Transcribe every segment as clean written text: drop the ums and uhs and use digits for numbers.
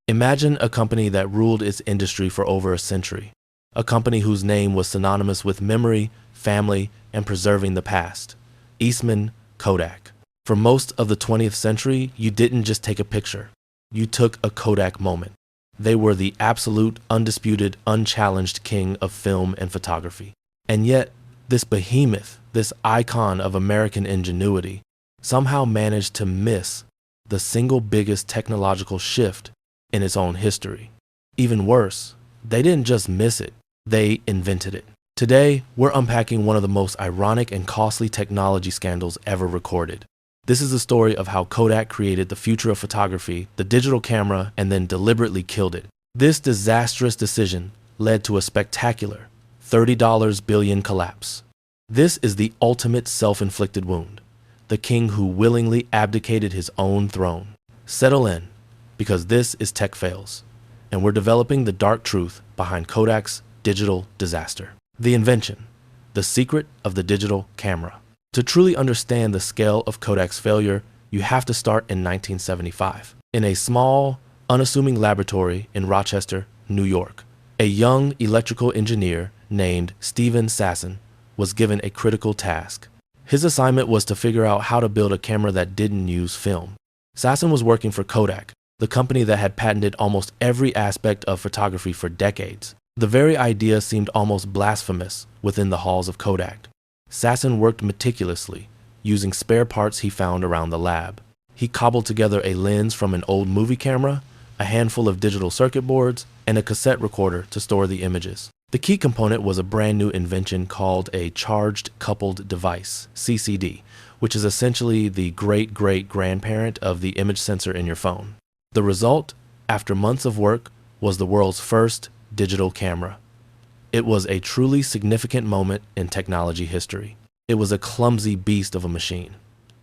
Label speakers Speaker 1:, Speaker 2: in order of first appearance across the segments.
Speaker 1: Imagine a company that ruled its industry for over a century, a company whose name was synonymous with memory, family, and preserving the past. Eastman Kodak. For most of the 20th century, you didn't just take a picture. You took a Kodak moment. They were the absolute, undisputed, unchallenged king of film and photography. And yet, this behemoth, this icon of American ingenuity, somehow managed to miss the single biggest technological shift in its own history. Even worse, they didn't just miss it, they invented it. Today, we're unpacking one of the most ironic and costly technology scandals ever recorded. This is the story of how Kodak created the future of photography, the digital camera, and then deliberately killed it. This disastrous decision led to a spectacular $30 billion collapse. This is the ultimate self-inflicted wound. The king who willingly abdicated his own throne. Settle in, because this is Tech Fails, and we're developing the dark truth behind Kodak's digital disaster. The invention, the secret of the digital camera. To truly understand the scale of Kodak's failure, you have to start in 1975. In a small, unassuming laboratory in Rochester, New York, a young electrical engineer named Stephen Sasson was given a critical task. His assignment was to figure out how to build a camera that didn't use film. Sasson was working for Kodak, the company that had patented almost every aspect of photography for decades. The very idea seemed almost blasphemous within the halls of Kodak. Sasson worked meticulously, using spare parts he found around the lab. He cobbled together a lens from an old movie camera, a handful of digital circuit boards, and a cassette recorder to store the images. The key component was a brand new invention called a charged coupled device, CCD, which is essentially the great-great-grandparent of the image sensor in your phone. The result, after months of work, was the world's first digital camera. It was a truly significant moment in technology history. It was a clumsy beast of a machine.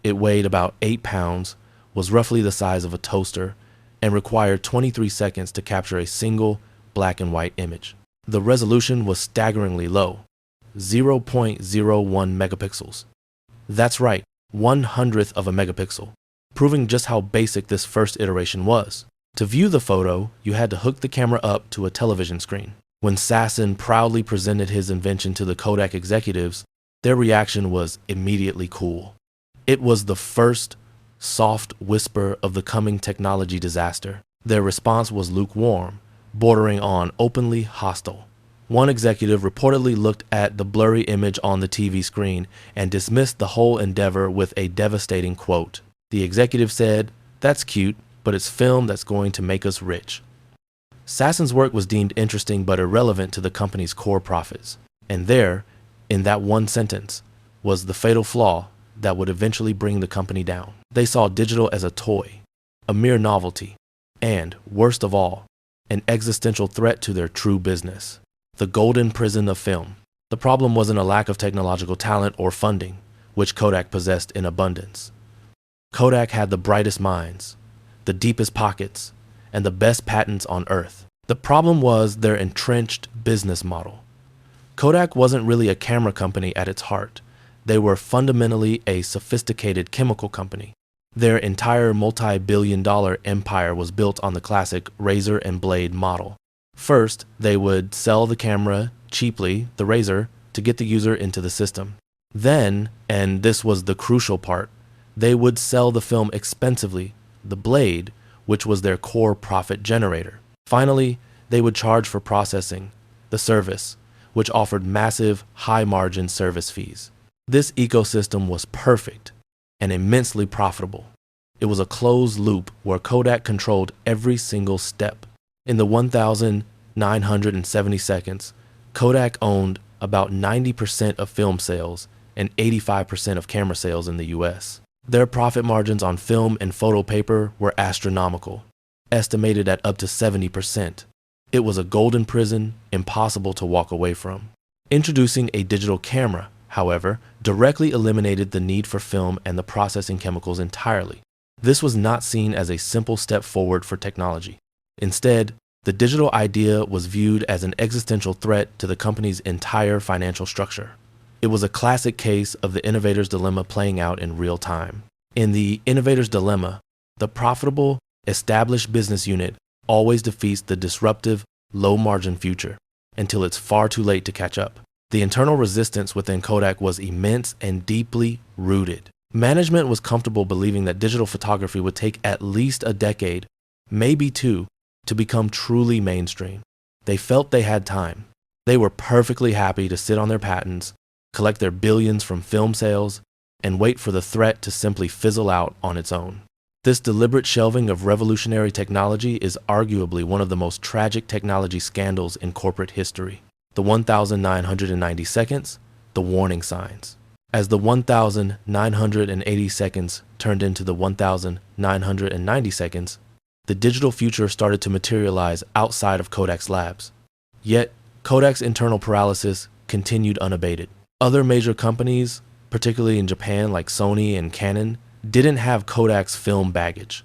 Speaker 1: It weighed about 8 pounds, was roughly the size of a toaster, and required 23 seconds to capture a single black and white image. The resolution was staggeringly low, 0.01 megapixels. That's right, 1/100th of a megapixel, proving just how basic this first iteration was. To view the photo, you had to hook the camera up to a television screen. When Sasson proudly presented his invention to the Kodak executives, their reaction was immediately cool. It was the first soft whisper of the coming technology disaster. Their response was lukewarm, bordering on openly hostile. One executive reportedly looked at the blurry image on the TV screen and dismissed the whole endeavor with a devastating quote. The executive said, "That's cute, but it's film that's going to make us rich." Sasson's work was deemed interesting but irrelevant to the company's core profits. And there, in that one sentence, was the fatal flaw that would eventually bring the company down. They saw digital as a toy, a mere novelty, and, worst of all, an existential threat to their true business. The golden prison of film. The problem wasn't a lack of technological talent or funding, which Kodak possessed in abundance. Kodak had the brightest minds, the deepest pockets, and the best patents on earth. The problem was their entrenched business model. Kodak wasn't really a camera company at its heart. They were fundamentally a sophisticated chemical company. Their entire multi-billion-dollar empire was built on the classic razor and blade model. First, they would sell the camera cheaply, the razor, to get the user into the system. Then, and this was the crucial part, they would sell the film expensively, the blade, which was their core profit generator. Finally, they would charge for processing, the service, which offered massive, high-margin service fees. This ecosystem was perfect and immensely profitable. It was a closed loop where Kodak controlled every single step. In the 1,970 seconds, Kodak owned about 90% of film sales and 85% of camera sales in the US. Their profit margins on film and photo paper were astronomical, estimated at up to 70%. It was a golden prison, impossible to walk away from. Introducing a digital camera, however, directly eliminated the need for film and the processing chemicals entirely. This was not seen as a simple step forward for technology. Instead, the digital idea was viewed as an existential threat to the company's entire financial structure. It was a classic case of the innovator's dilemma playing out in real time. In the innovator's dilemma, the profitable, established business unit always defeats the disruptive, low-margin future until it's far too late to catch up. The internal resistance within Kodak was immense and deeply rooted. Management was comfortable believing that digital photography would take at least a decade, maybe two, to become truly mainstream. They felt they had time. They were perfectly happy to sit on their patents, collect their billions from film sales, and wait for the threat to simply fizzle out on its own. This deliberate shelving of revolutionary technology is arguably one of the most tragic technology scandals in corporate history. The 1,990 seconds, the warning signs. As the 1,980 seconds turned into the 1,990 seconds, the digital future started to materialize outside of Kodak's labs. Yet, Kodak's internal paralysis continued unabated. Other major companies, particularly in Japan like Sony and Canon, didn't have Kodak's film baggage.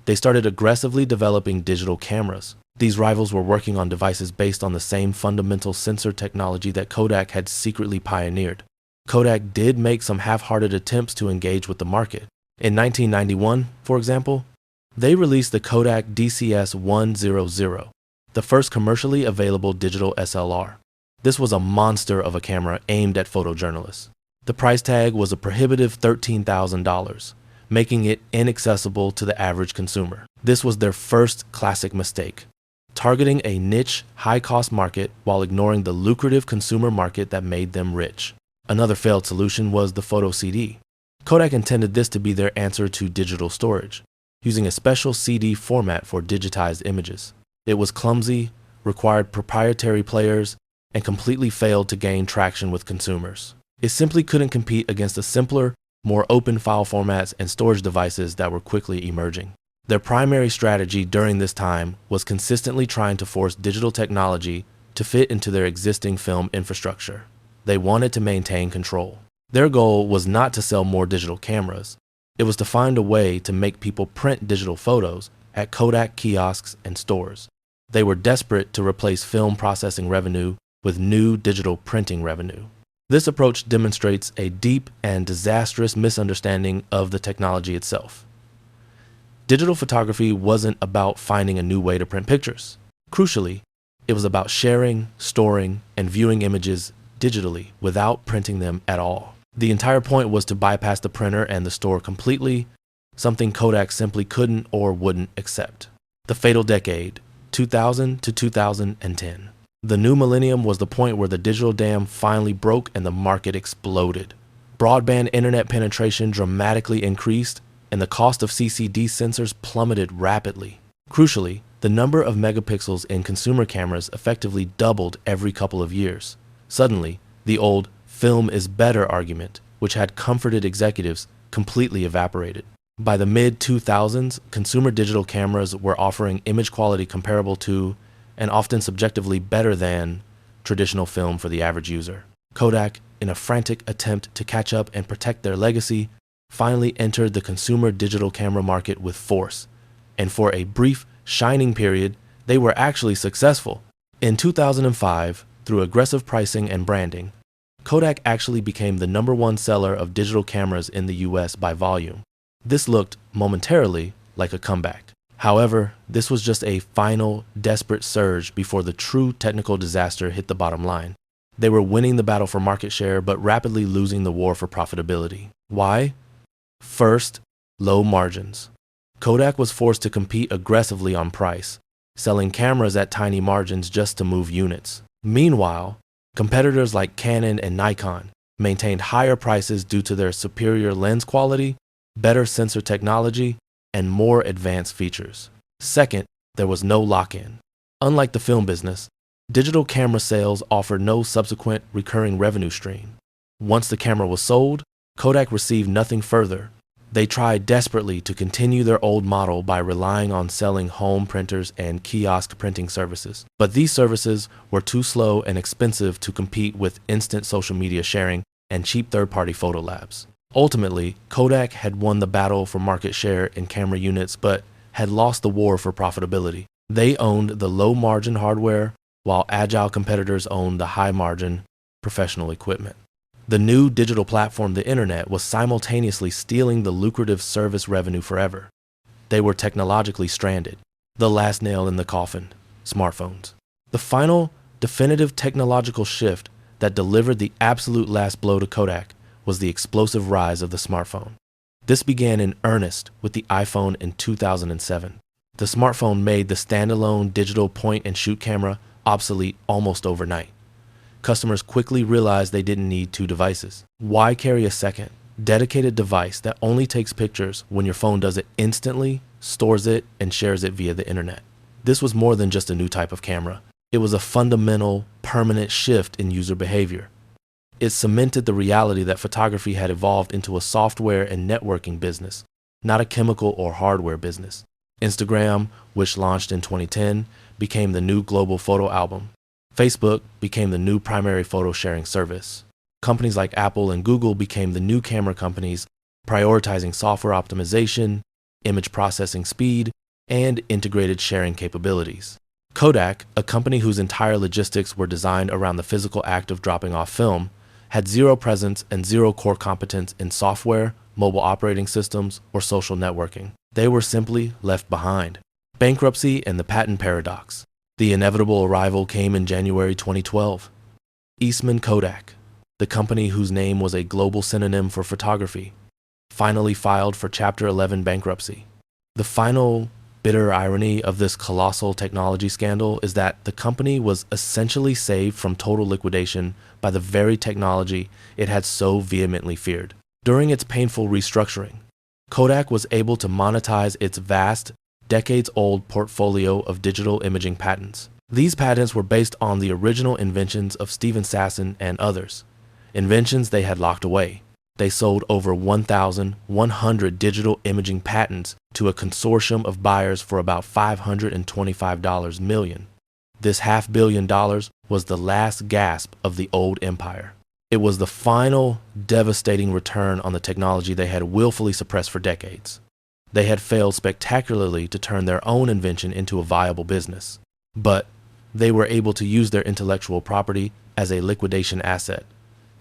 Speaker 1: They started aggressively developing digital cameras. These rivals were working on devices based on the same fundamental sensor technology that Kodak had secretly pioneered. Kodak did make some half-hearted attempts to engage with the market. In 1991, for example, they released the Kodak DCS-100, the first commercially available digital SLR. This was a monster of a camera aimed at photojournalists. The price tag was a prohibitive $13,000, making it inaccessible to the average consumer. This was their first classic mistake, targeting a niche, high-cost market while ignoring the lucrative consumer market that made them rich. Another failed solution was the photo CD. Kodak intended this to be their answer to digital storage, using a special CD format for digitized images. It was clumsy, required proprietary players, and completely failed to gain traction with consumers. It simply couldn't compete against the simpler, more open file formats and storage devices that were quickly emerging. Their primary strategy during this time was consistently trying to force digital technology to fit into their existing film infrastructure. They wanted to maintain control. Their goal was not to sell more digital cameras. It was to find a way to make people print digital photos at Kodak kiosks and stores. They were desperate to replace film processing revenue with new digital printing revenue. This approach demonstrates a deep and disastrous misunderstanding of the technology itself. Digital photography wasn't about finding a new way to print pictures. Crucially, it was about sharing, storing, and viewing images digitally without printing them at all. The entire point was to bypass the printer and the store completely, something Kodak simply couldn't or wouldn't accept. The fatal decade, 2000 to 2010. The new millennium was the point where the digital dam finally broke and the market exploded. Broadband internet penetration dramatically increased, and the cost of CCD sensors plummeted rapidly. Crucially, the number of megapixels in consumer cameras effectively doubled every couple of years. Suddenly, the old film is better argument, which had comforted executives, completely evaporated. By the mid-2000s, consumer digital cameras were offering image quality comparable to, and often subjectively better than, traditional film for the average user. Kodak, in a frantic attempt to catch up and protect their legacy, finally entered the consumer digital camera market with force. And for a brief, shining period, they were actually successful. In 2005, through aggressive pricing and branding, Kodak actually became the #1 seller of digital cameras in the US by volume. This looked, momentarily, like a comeback. However, this was just a final, desperate surge before the true technical disaster hit the bottom line. They were winning the battle for market share, but rapidly losing the war for profitability. Why? First, low margins. Kodak was forced to compete aggressively on price, selling cameras at tiny margins just to move units. Meanwhile, competitors like Canon and Nikon maintained higher prices due to their superior lens quality, better sensor technology, and more advanced features. Second, there was no lock-in. Unlike the film business, digital camera sales offered no subsequent recurring revenue stream. Once the camera was sold, Kodak received nothing further. They tried desperately to continue their old model by relying on selling home printers and kiosk printing services. But these services were too slow and expensive to compete with instant social media sharing and cheap third-party photo labs. Ultimately, Kodak had won the battle for market share in camera units, but had lost the war for profitability. They owned the low-margin hardware, while agile competitors owned the high-margin professional equipment. The new digital platform, the internet, was simultaneously stealing the lucrative service revenue forever. They were technologically stranded. The last nail in the coffin: smartphones. The final, definitive technological shift that delivered the absolute last blow to Kodak was the explosive rise of the smartphone. This began in earnest with the iPhone in 2007. The smartphone made the standalone digital point-and-shoot camera obsolete almost overnight. Customers quickly realized they didn't need two devices. Why carry a second, dedicated device that only takes pictures when your phone does it instantly, stores it, and shares it via the internet? This was more than just a new type of camera. It was a fundamental, permanent shift in user behavior. It cemented the reality that photography had evolved into a software and networking business, not a chemical or hardware business. Instagram, which launched in 2010, became the new global photo album. Facebook became the new primary photo sharing service. Companies like Apple and Google became the new camera companies, prioritizing software optimization, image processing speed, and integrated sharing capabilities. Kodak, a company whose entire logistics were designed around the physical act of dropping off film, had zero presence and zero core competence in software, mobile operating systems, or social networking. They were simply left behind. Bankruptcy and the patent paradox. The inevitable arrival came in January 2012. Eastman Kodak, the company whose name was a global synonym for photography, finally filed for Chapter 11 bankruptcy. The final bitter irony of this colossal technology scandal is that the company was essentially saved from total liquidation by the very technology it had so vehemently feared. During its painful restructuring, Kodak was able to monetize its vast, decades-old portfolio of digital imaging patents. These patents were based on the original inventions of Steven Sasson and others, inventions they had locked away. They sold over 1,100 digital imaging patents to a consortium of buyers for about $525 million. This $500 million was the last gasp of the old empire. It was the final, devastating return on the technology they had willfully suppressed for decades. They had failed spectacularly to turn their own invention into a viable business. But they were able to use their intellectual property as a liquidation asset,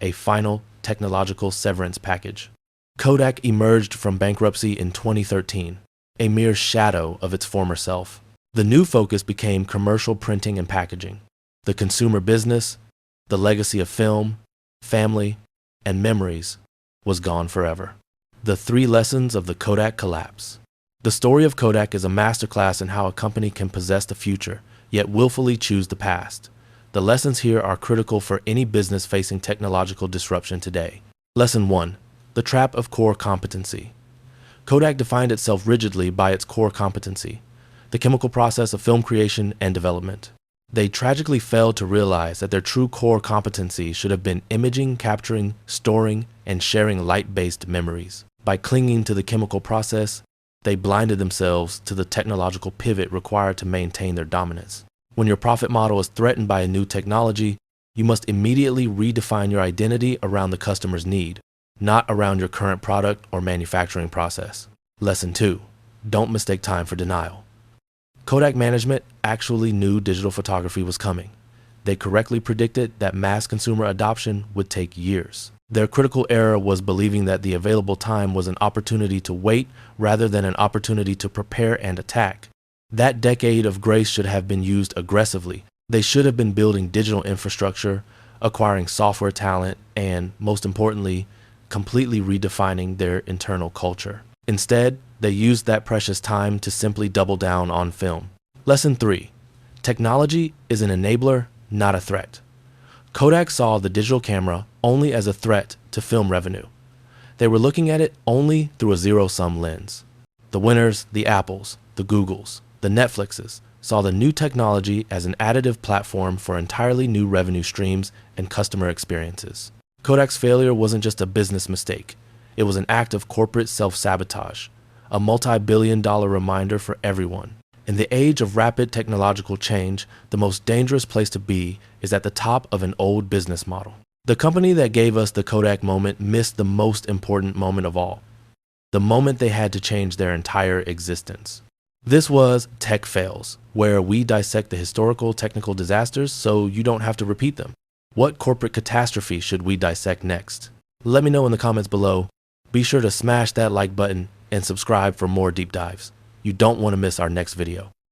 Speaker 1: a final technological severance package. Kodak emerged from bankruptcy in 2013, a mere shadow of its former self. The new focus became commercial printing and packaging. The consumer business, the legacy of film, family, and memories was gone forever. The 3 lessons of the Kodak collapse. The story of Kodak is a masterclass in how a company can possess the future, yet willfully choose the past. The lessons here are critical for any business facing technological disruption today. Lesson 1. The trap of core competency. Kodak defined itself rigidly by its core competency, the chemical process of film creation and development. They tragically failed to realize that their true core competency should have been imaging, capturing, storing, and sharing light-based memories. By clinging to the chemical process, they blinded themselves to the technological pivot required to maintain their dominance. When your profit model is threatened by a new technology, you must immediately redefine your identity around the customer's need, not around your current product or manufacturing process. Lesson 2. Don't mistake time for denial. Kodak management actually knew digital photography was coming. They correctly predicted that mass consumer adoption would take years. Their critical error was believing that the available time was an opportunity to wait rather than an opportunity to prepare and attack. That decade of grace should have been used aggressively. They should have been building digital infrastructure, acquiring software talent, and, most importantly, completely redefining their internal culture. Instead, they used that precious time to simply double down on film. Lesson 3. Technology is an enabler, not a threat. Kodak saw the digital camera only as a threat to film revenue. They were looking at it only through a zero-sum lens. The winners, the Apples, the Googles, the Netflixes, saw the new technology as an additive platform for entirely new revenue streams and customer experiences. Kodak's failure wasn't just a business mistake. It was an act of corporate self-sabotage, a multi-billion-dollar reminder for everyone. In the age of rapid technological change, the most dangerous place to be is at the top of an old business model. The company that gave us the Kodak moment missed the most important moment of all, the moment they had to change their entire existence. This was Tech Fails, where we dissect the historical technical disasters so you don't have to repeat them. What corporate catastrophe should we dissect next? Let me know in the comments below. Be sure to smash that like button and subscribe for more deep dives. You don't want to miss our next video.